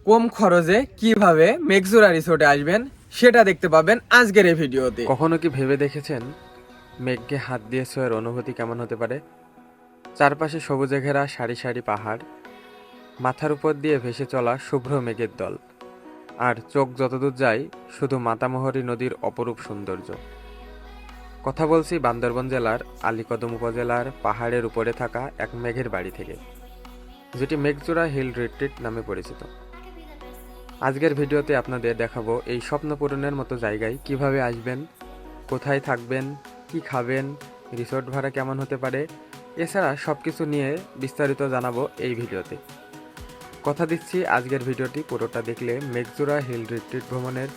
কম খরচে কিভাবে মেঘজোড়া রিসোর্টে আসবেন সেটা দেখতে পাবেন আজকের এই ভিডিওতে। কখনো কি ভেবে দেখেছেন মেঘকে হাত দিয়ে ছোঁয়ার অনুভূতি কেমন হতে পারে? চারপাশে সবুজে ঘেরা সারি সারি পাহাড়, মাথার উপর দিয়ে ভেসে চলা শুভ্র মেঘের দল, আর চোখ যতদূর যায় শুধু মাতামোহরী নদীর অপরূপ সৌন্দর্য। কথা বলছি বান্দরবান জেলার আলীকদম উপজেলার পাহাড়ের উপরে থাকা এক মেঘের বাড়ি থেকে, যেটি মেঘজোড়া হিল রিট্রিট নামে পরিচিত। আজকের ভিডিওতে আপনাদের দেখাবো এই স্বপ্ন পূরণের মতো জায়গায় কিভাবে আসবেন, কোথায় থাকবেন, কি খাবেন, রিসোর্ট ভাড়া কেমন হতে পারে, এছাড়া সব কিছু নিয়ে বিস্তারিত জানাবো এই ভিডিওতে। কথা দিচ্ছি আজকের ভিডিওটি পুরোটা দেখলে মেঘজোড়া হিল রিট্রিট ভ্রমণের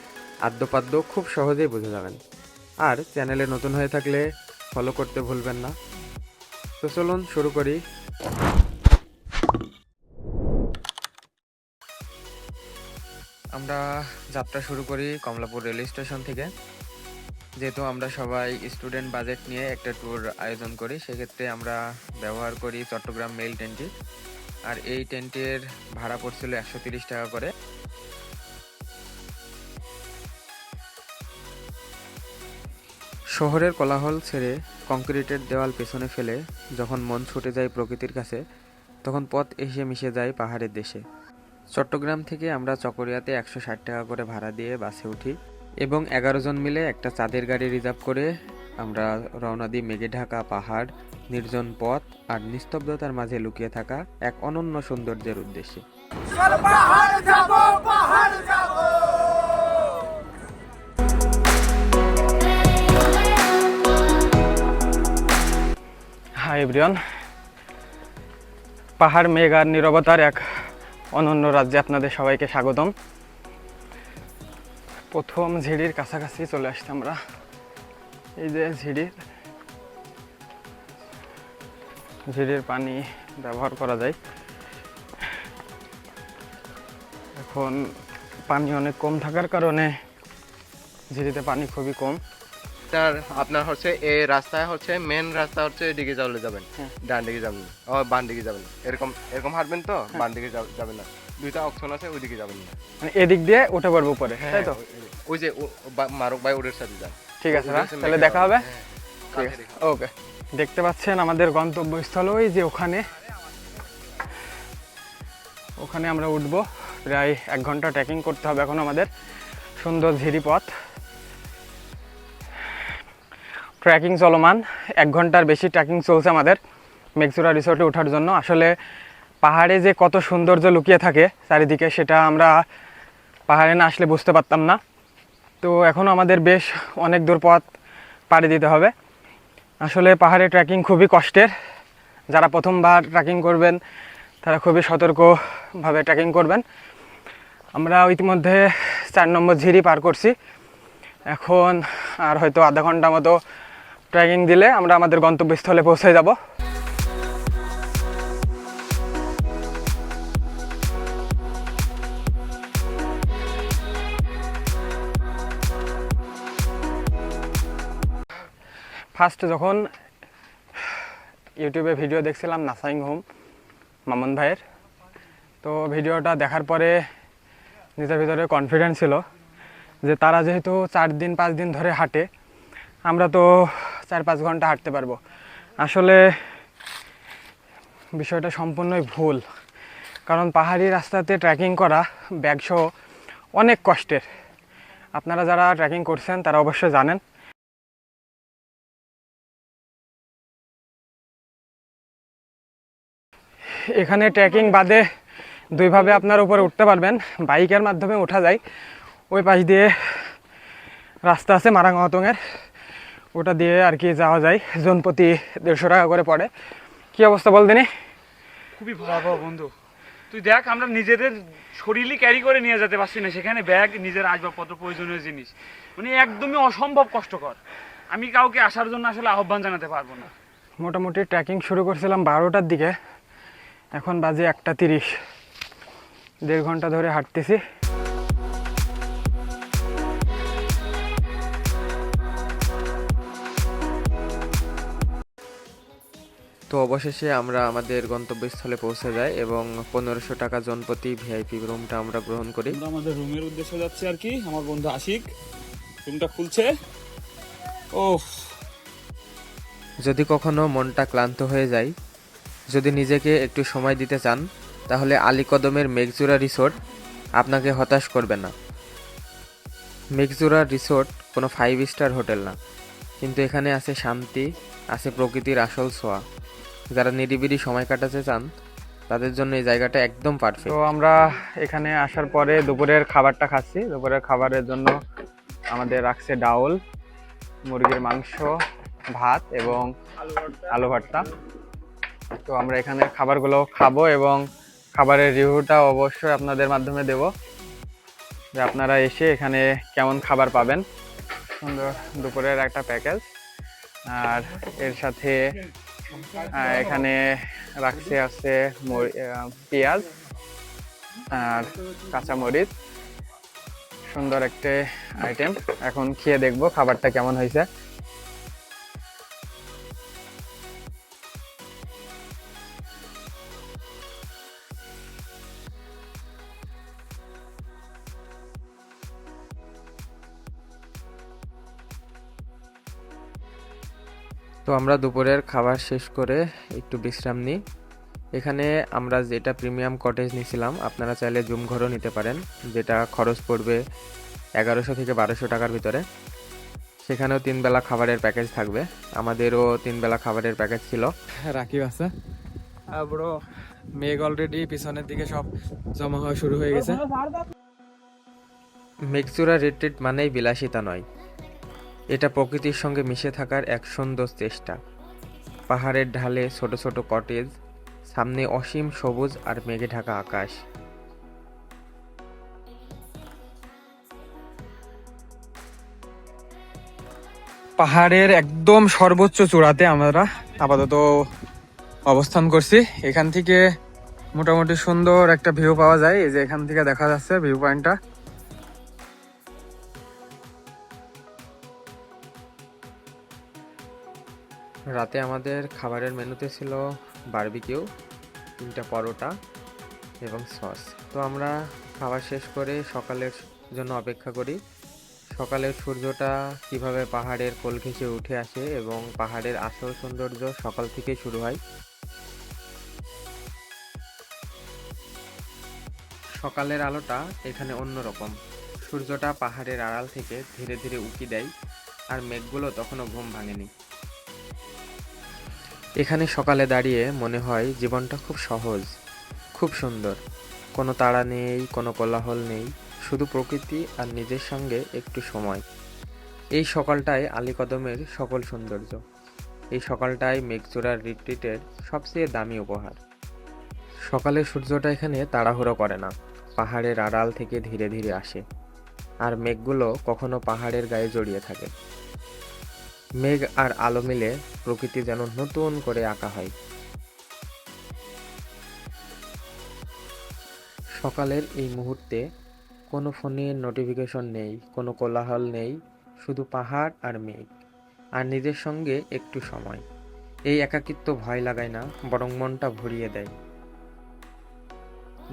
আদ্যপাদ্য খুব সহজেই বুঝে যাবেন। আর চ্যানেলে নতুন হয়ে থাকলে ফলো করতে ভুলবেন না। তো চলুন শুরু করি। আমরা যাত্রা শুরু করি কমলাপুর রেল স্টেশন থেকে। যেহেতু আমরা সবাই স্টুডেন্ট বাজেট নিয়ে একটা ট্যুর আয়োজন করি, সেক্ষেত্রে আমরা ব্যবহার করি চট্টগ্রাম মেইল ট্রেনটি। আর এই ট্রেনটির ভাড়া পড়ছিল 130 টাকা করে। শহরের কোলাহল ছেড়ে কংক্রিটের দেওয়াল পেছনে ফেলে যখন মন ছুটে যায় প্রকৃতির কাছে, তখন পথ এসে মিশে যায় পাহাড়ের দেশে। চট্টগ্রাম থেকে আমরা চকরিয়াতে 160 টাকা করে ভাড়া দিয়ে বাসে উঠি এবং 11 জন মিলে একটা চাঁদের গাড়ি রিজার্ভ করে আমরা রওনা দিই মেঘে ঢাকা পাহাড়, নির্জন পথ আর নিস্তব্ধতার মাঝে লুকিয়ে থাকা এক অনন্য সৌন্দর্যের উদ্দেশ্যে। হাই এভরিওয়ান, পাহাড়, মেঘ আর নীরবতার এক অনন্য রাজ্যে আপনাদের সবাইকে স্বাগতম। প্রথম ঝিড়ির কাছাকাছি চলে আসছি আমরা। এই যে ঝিড়ির পানি ব্যবহার করা যায়। এখন পানি অনেক কম থাকার কারণে ঝিড়িতে পানি খুবই কম। আপনার হচ্ছে এই রাস্তায় হচ্ছে মেন রাস্তা হচ্ছে এদিকে চলে যাবেন, ডান দিকে যাবেন ও বাম দিকে যাবেন, এরকম এরকম হাঁটবেন তো বাম দিকে যাবেন না, দুইটা অপশন আছে, ওইদিকে যাবেন না, মানে এদিক দিয়ে উঠে পড়বো উপরে, তাই তো? ওই যে মারুক ভাই ওদের সাথে যান। ঠিক আছে, তাহলে দেখা হবে। ঠিক আছে, ওকে। দেখতে পাচ্ছেন আমাদের গন্তব্যস্থল ওই যে ওখানে আমরা উঠবো। প্রায় 1 ঘন্টা ট্রেকিং করতে হবে এখন আমাদের। সুন্দর ঝিরি পথ, ট্রেকিং চলমান। 1 ঘন্টার বেশি ট্রেকিং চলছে আমাদের মেঘজোড়া রিসোর্টে ওঠার জন্য। আসলে পাহাড়ে যে কত সৌন্দর্য লুকিয়ে থাকে চারিদিকে, সেটা আমরা পাহাড়ে না আসলে বুঝতে পারতাম না। তো এখনও আমাদের বেশ অনেক দূর পথ পাড়ি দিতে হবে। আসলে পাহাড়ে ট্রেকিং খুবই কষ্টের। যারা প্রথমবার ট্রেকিং করবেন তারা খুবই সতর্কভাবে ট্রেকিং করবেন। আমরা ইতিমধ্যে 4 নম্বর ঝিরি পার করছি। এখন আর হয়তো আধা ঘন্টা মতো ট্রেকিং দিলে আমরা আমাদের গন্তব্যস্থলে পৌঁছে যাব। ফার্স্ট যখন ইউটিউবে ভিডিও দেখছিলাম নাসাইং হোম মামুন ভাইয়ের, তো ভিডিওটা দেখার পরে নিজের ভিতরে কনফিডেন্স ছিল যে তারা যেহেতু 4-5 দিন ধরে হাঁটে, আমরা তো 4-5 ঘন্টা হাঁটতে পারবো। আসলে বিষয়টা সম্পূর্ণই ভুল, কারণ পাহাড়ি রাস্তাতে ট্রেকিং করা ব্যাগসহ অনেক কষ্টের। আপনারা যারা ট্রেকিং করছেন তারা অবশ্যই জানেন। এখানে ট্রেকিং বাদে 2ভাবে আপনার উপরে উঠতে পারবেন। বাইকের মাধ্যমে ওঠা যায়, ওই পাশ দিয়ে রাস্তা আছে মারাঙ্গাতংয়ের, ওটা দিয়ে আর কি যাওয়া যায়। জনপ্রতি 150 টাকা করে পড়ে। কি অবস্থা বল দিনি? খুবই ভয়াবহ বন্ধু। তুই দেখ, আমরা নিজেদের শরীরই ক্যারি করে নিয়ে যেতে পারছি না, সেখানে ব্যাগ, নিজের আসবাবপত্র, প্রয়োজনীয় জিনিস, মানে একদমই অসম্ভব কষ্টকর। আমি কাউকে আসার জন্য আসলে আহ্বান জানাতে পারবো না। মোটামুটি ট্রেকিং শুরু করছিলাম 12টার দিকে, এখন বাজে 1:30। 1.5 ঘন্টা ধরে হাঁটতেছি। তো অবশেষে আমরা আমাদের গন্তব্যস্থলে পৌঁছে যাই এবং 1500 টাকা জনপ্রতি ভিআইপি রুমটা আমরা গ্রহণ করি। আমরা আমাদের রুমের উদ্দেশ্যে যাচ্ছি আর কি। আমার বন্ধু আশিক রুমটা খুলছে। ও যদি কখনো মনটা ক্লান্ত হয়ে যায়, যদি নিজেকে একটু সময় দিতে চান, তাহলে আলীকদমের মেঘজোড়া রিসোর্ট আপনাকে হতাশ করবে না। মেঘজোড়া রিসোর্ট কোনো 5 স্টার হোটেল না, কিন্তু এখানে আছে শান্তি, আছে প্রকৃতির আসল ছোঁয়া। যারা নিরিবিলি সময় কাটাতে চান তাদের জন্য এই জায়গাটা একদম পারফেক্ট। তো আমরা এখানে আসার পরে দুপুরের খাবারটা খাচ্ছি। দুপুরের খাবারের জন্য আমাদের রাখছে ডাউল, মুরগির মাংস, ভাত এবং আলু ভর্তা। তো আমরা এখানে খাবারগুলো খাবো এবং খাবারের রিভিউটা অবশ্যই আপনাদের মাধ্যমে দেব, যে আপনারা এসে এখানে কেমন খাবার পাবেন। সুন্দর দুপুরের একটা প্যাকেজ, আর এর সাথে এখানে রাখছে আছে পেঁয়াজ আর কাঁচামরিচ। সুন্দর একটা আইটেম। এখন খেয়ে দেখবো খাবারটা কেমন হয়েছে। তো আমরা দুপুরের খাবার শেষ করে একটু বিশ্রাম নিই। এখানে আমরা যেটা প্রিমিয়াম কটেজ নিয়েছিলাম, আপনারা চাইলে জুম ঘরও নিতে পারেন, যেটা খরচ পড়বে 1100 থেকে 1200 টাকার ভিতরে। সেখানেও 3 বেলা খাবারের প্যাকেজ থাকবে। আমাদেরও 3 বেলা খাবারের প্যাকেজ ছিল। রাকিব আছে ব্রো, মেঘ অলরেডি পিছনের দিকে সব জমা হওয়া শুরু হয়ে গেছে। মেঘজোড়া রিট্রিট মানেই বিলাসিতা নয়, এটা প্রকৃতির সঙ্গে মিশে থাকার এক সুন্দর চেষ্টা। পাহাড়ের ঢালে ছোট ছোট কটেজ, সামনে অসীম সবুজ আর মেঘে ঢাকা আকাশ। পাহাড়ের একদম সর্বোচ্চ চূড়াতে আমরা আপাতত অবস্থান করছি। এখান থেকে মোটামুটি সুন্দর একটা ভিউ পাওয়া যায়। এই যে এখান থেকে দেখা যাচ্ছে ভিউ পয়েন্টটা। রাতে আমাদের খাবারের মেনুতে ছিল বারবিকিউ, 3টা পরোটা এবং সস। তো আমরা খাবার শেষ করে সকালের জন্য অপেক্ষা করি। সকালের সূর্যটা কিভাবে পাহাড়ের কোল ঘেঁষে উঠে আসে এবং পাহাড়ের আসল সৌন্দর্য সকাল থেকেই শুরু হয়। সকালের আলোটা এখানে অন্যরকম। সূর্যটা পাহাড়ের আড়াল থেকে ধীরে ধীরে উঁকি দেয়, আর মেঘগুলো তখনও ঘুম ভাঙেনি। এখানে সকালে দাঁড়িয়ে মনে হয় জীবনটা খুব সহজ, খুব সুন্দর। কোনো তাড়া নেই, কোনো কোলাহল নেই, শুধু প্রকৃতি আর নিজের সঙ্গে একটু সময়। এই সকালটাই আলীকদমের সকল সৌন্দর্য। এই সকালটাই মেঘজোড়ার রিট্রিটের সবচেয়ে দামি উপহার। সকালের সূর্যটা এখানে তাড়াহুড়ো করে না, পাহাড়ের আড়াল থেকে ধীরে ধীরে আসে, আর মেঘগুলো কখনো পাহাড়ের গায়ে জড়িয়ে থাকে। মেঘ আর আলো মিলে প্রকৃতি যেন নতুন করে আঁকা হয়। সকালের এই মুহূর্তে কোনো ফোনের নোটিফিকেশন নেই, কোনো কোলাহল নেই, শুধু পাহাড় আর মেঘ আর নিজের সঙ্গে একটু সময়। এই একাকিত্ব ভয় লাগায় না, বরং মনটা ভরিয়ে দেয়।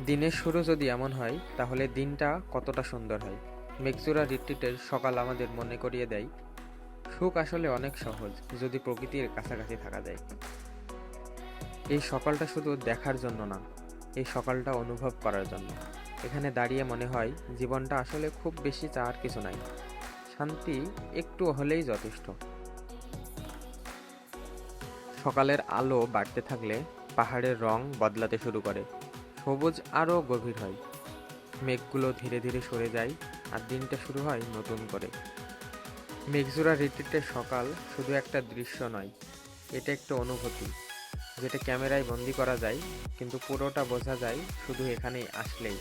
দিনের শুরু যদি এমন হয়, তাহলে দিনটা কতটা সুন্দর হয়। মেঘজোড়া রিট্রিটের সকাল আমাদের মনে করিয়ে দেয়, সুখ আসলে অনেক সহজ যদি প্রকৃতির কাছাকাছি থাকা যায়। এই সকালটা শুধু দেখার জন্য না, এই সকালটা অনুভব করার জন্য। এখানে দাঁড়িয়ে মনে হয় জীবনটা আসলে খুব বেশি চাওয়ার কিছু নাই, শান্তি একটু হলেই যথেষ্ট। সকালের আলো বাড়তে থাকলে পাহাড়ের রং বদলাতে শুরু করে, সবুজ আরও গভীর হয়, মেঘগুলো ধীরে ধীরে সরে যায়, আর দিনটা শুরু হয় নতুন করে। মেঘজোড়া রিট্রিটের সকাল শুধু একটা দৃশ্য নয়, এটা একটা অনুভূতি, যেটা ক্যামেরায় বন্দি করা যায়, কিন্তু পুরোটা বোঝা যায় শুধু এখানেই আসলেই।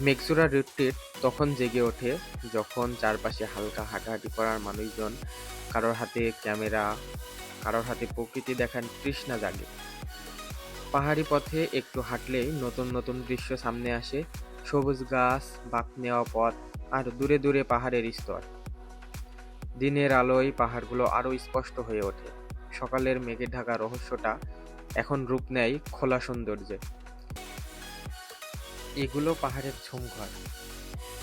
মেঘজোড়া রিট্রিট তখন জেগে ওঠে যখন চারপাশে হালকা হাঁটাহাঁটি করার মানুষজন, কারোর হাতে ক্যামেরা, কারোর হাতে প্রকৃতি দেখার তৃষ্ণা জাগে। পাহাড়ি পথে একটু হাঁটলেই নতুন নতুন দৃশ্য সামনে আসে, সবুজ গাছ, বাঁক নেওয়া পথ আর দূরে দূরে পাহাড়ের স্তর। দিনের আলোয় পাহাড়গুলো আরো স্পষ্ট হয়ে ওঠে। সকালের মেঘে ঢাকা রহস্যটা এখন রূপ নেয় খোলা সৌন্দর্যে। এগুলো পাহাড়ের ঝুমঘর,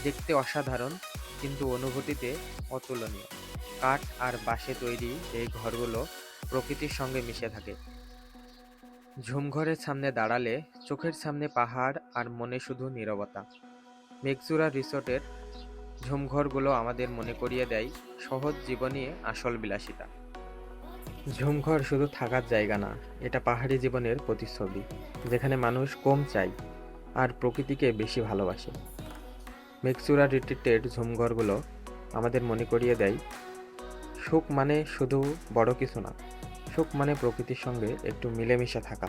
দেখতে অসাধারণ কিন্তু অনুভূতিতে অতুলনীয়। কাঠ আর বাঁশে তৈরি এই ঘরগুলো প্রকৃতির সঙ্গে মিশে থাকে। ঝুমঘরের সামনে দাঁড়ালে চোখের সামনে পাহাড় আর মনে শুধু নীরবতা। মেঘচূড়া রিসোর্টের ঝুমঘরগুলো আমাদের মনে করিয়ে দেয় সহজ জীবনই আসল বিলাসিতা। ঝুমঘর শুধু থাকার জায়গা না, এটা পাহাড়ি জীবনের প্রতিচ্ছবি, যেখানে মানুষ কম চায় আর প্রকৃতিকে বেশি ভালোবাসে। মেঘচূড়া রিট্রিটের ঝুমঘরগুলো আমাদের মনে করিয়ে দেয় সুখ মানে শুধু বড় কিছু না, সুখ মানে প্রকৃতির সঙ্গে একটু মিলেমিশে থাকা।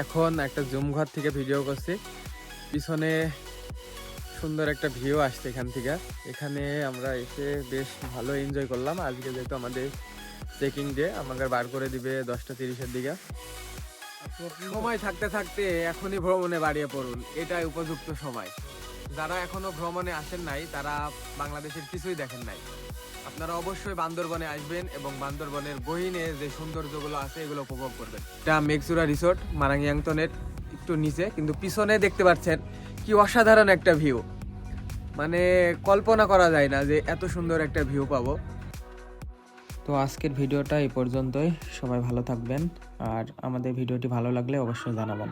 এখন একটা জুম ঘর থেকে ভিডিও করছি, পিছনে সুন্দর একটা ভিউ আসছে এখান থেকে। এখানে আমরা এসে বেশ ভালো এনজয় করলাম। আজকে যেহেতু আমাদের চেকিং ডে, আমাকে বার করে দিবে 10:30-এর দিকে। সময় থাকতে থাকতে এখনই ভ্রমণে বাড়িয়ে পড়ুন, এটাই উপযুক্ত সময়। যারা এখনো ভ্রমণে আসেন নাই তারা বাংলাদেশের কিছুই দেখেন নাই, আপনারা অবশ্যই বান্দরবনে আসবেন এবং বান্দরবনের গহীনে যে সৌন্দর্যগুলো আছে এগুলো উপভোগ করবেন। এটা মেঘচূড়া রিসোর্ট মারাঙ্গিয়াংতনের একটু নিচে, কিন্তু পিছনে দেখতে পাচ্ছেন কি অসাধারণ একটা ভিউ। মানে কল্পনা করা যায় না যে এত সুন্দর একটা ভিউ পাবো। তো আজকের ভিডিওটা এই পর্যন্তই। সবাই ভালো থাকবেন আর আমাদের ভিডিওটি ভালো লাগলে অবশ্যই জানাবেন।